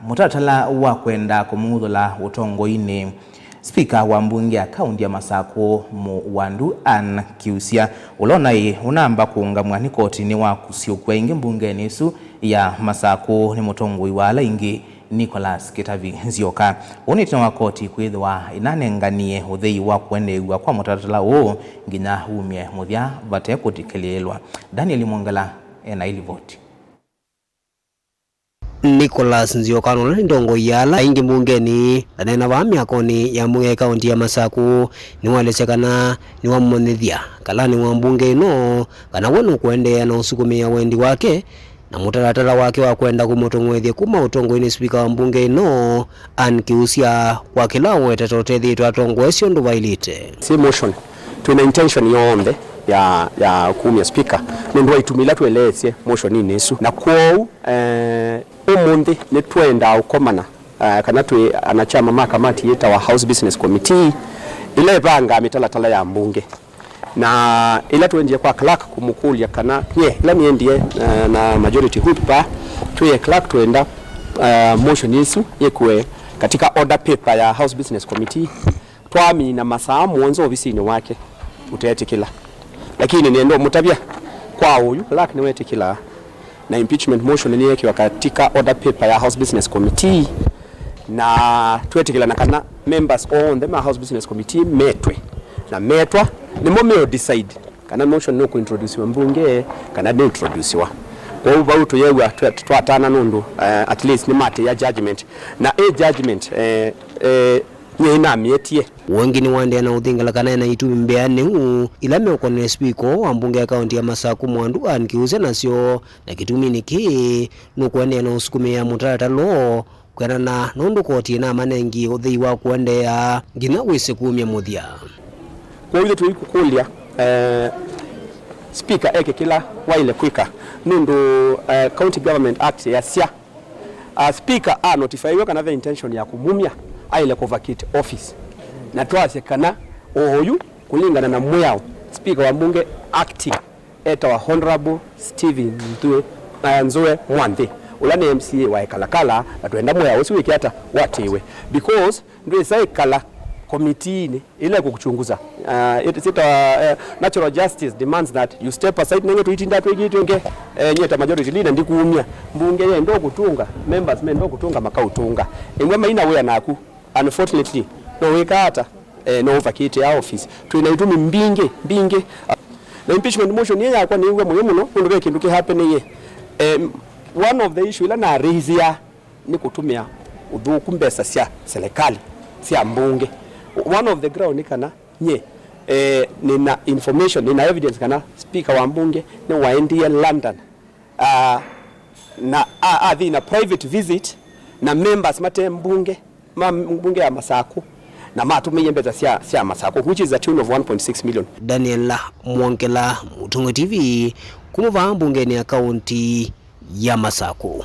mutatala wa kwenda kumuthula utongoini. Spika wa mbunge ya kaunti ya Masako Muwandu Ann Kiusya ulonai unamba kuungamwa ni kotini wa kusiukwa ingi mbunge nisu ya Masako ni mutongoi wa laingi Nicholas Kitavi Nzioka. Unitina wa koti kwithwa inanenganie uthei wa kuendewa kwa mutatala uo nginya umie muthia vate kutikelelwa. Daniel Mwangala ena ili voti. Nicholas Nzioka ni ndongo yala ingi mbungeni na wa miakoni ya mbunge kaunti ya Masako ni walesekana ni wa mmonithia kalani wa mbunge no kana wenu kuendea na usukumia wendi wake na mutaratara wake wa kwenda kumutongwethia kuma utongoini. Spika wa mbunge no Ann Kiusya kwa kila wetatotethi twatongwesyo nduvailite si motion tuna intention yombe ya kumia speaker ndio itumila tueleze motion ni nesu na kwao umundi ni twenda ukomana kana tu anachama makamati yeta wa House Business Committee ile banga mitalatala ya mbunge na ila tuendie kwa clerk kumukulia kana ila niendie na majority hupa tuye clerk tuenda motion yesu yekwe katika order paper ya House Business Committee twami na masaa mwanzo ofisini wake utetikila lakini niendo mutabia kwa huyu clerk ni wetikila na impeachment motion ni yake katika order paper ya House Business Committee na tuetikila na kana members on the House Business Committee metwe na metwa ni momeo decide kana motion no kuintroduce mbunge kana de introduce wa kwa hiyo bauto yewe twatana nundu at least ni mate ya judgment na judgment nyina mietie wengine wande na udhingala kana na itumi mbeane ila meokone speaker wa mbunge ya kaunti ya Masako Muwandu Ann Kiusya nasyo na kitumi niki nukwende na usukumia mutaratalo kwena na nundu koti na manengi uthei wa kuendea ngina wise kumya muthia kwa hiyo tuikukulia speaker eke kila waile kwika nundu County Government Act ya sia speaker notify kana the intention ya kumumia aile vacate office na twase kana oyu kulingana na mwao speaker wa mbunge acting eta wa Honorable Steven Nzue Mwanthe ulani MCA wa Kalakala na tuenda mwao usiwiki hata watiwe because ndio sai kala committee ni ile kukuchunguza natural justice demands that you step aside nenge tuitinda twigitenge nyeta majority leader ndikuumia mbunge ye ndo kutunga members men ndo kutunga makautunga imwe maina we naku unfortunately no wekata no vacate ya office tuinaitumi mbinge na impeachment motion yeye yakwa ni uwe muhimu no ndo kindu ki happen ye one of the issue ila na raise ya ni kutumia udhuku mbesa sia serikali sia mbunge one of the ground ni kana nina information nina evidence kana speaker wa mbunge ni waendie London na na private visit na members mate mbunge ya Masako na matume mbeza sia Masako which is a tune of 1.6 million. Daniel Mwangala, Mutungo TV, kumuva mbunge ni akaunti ya Masako.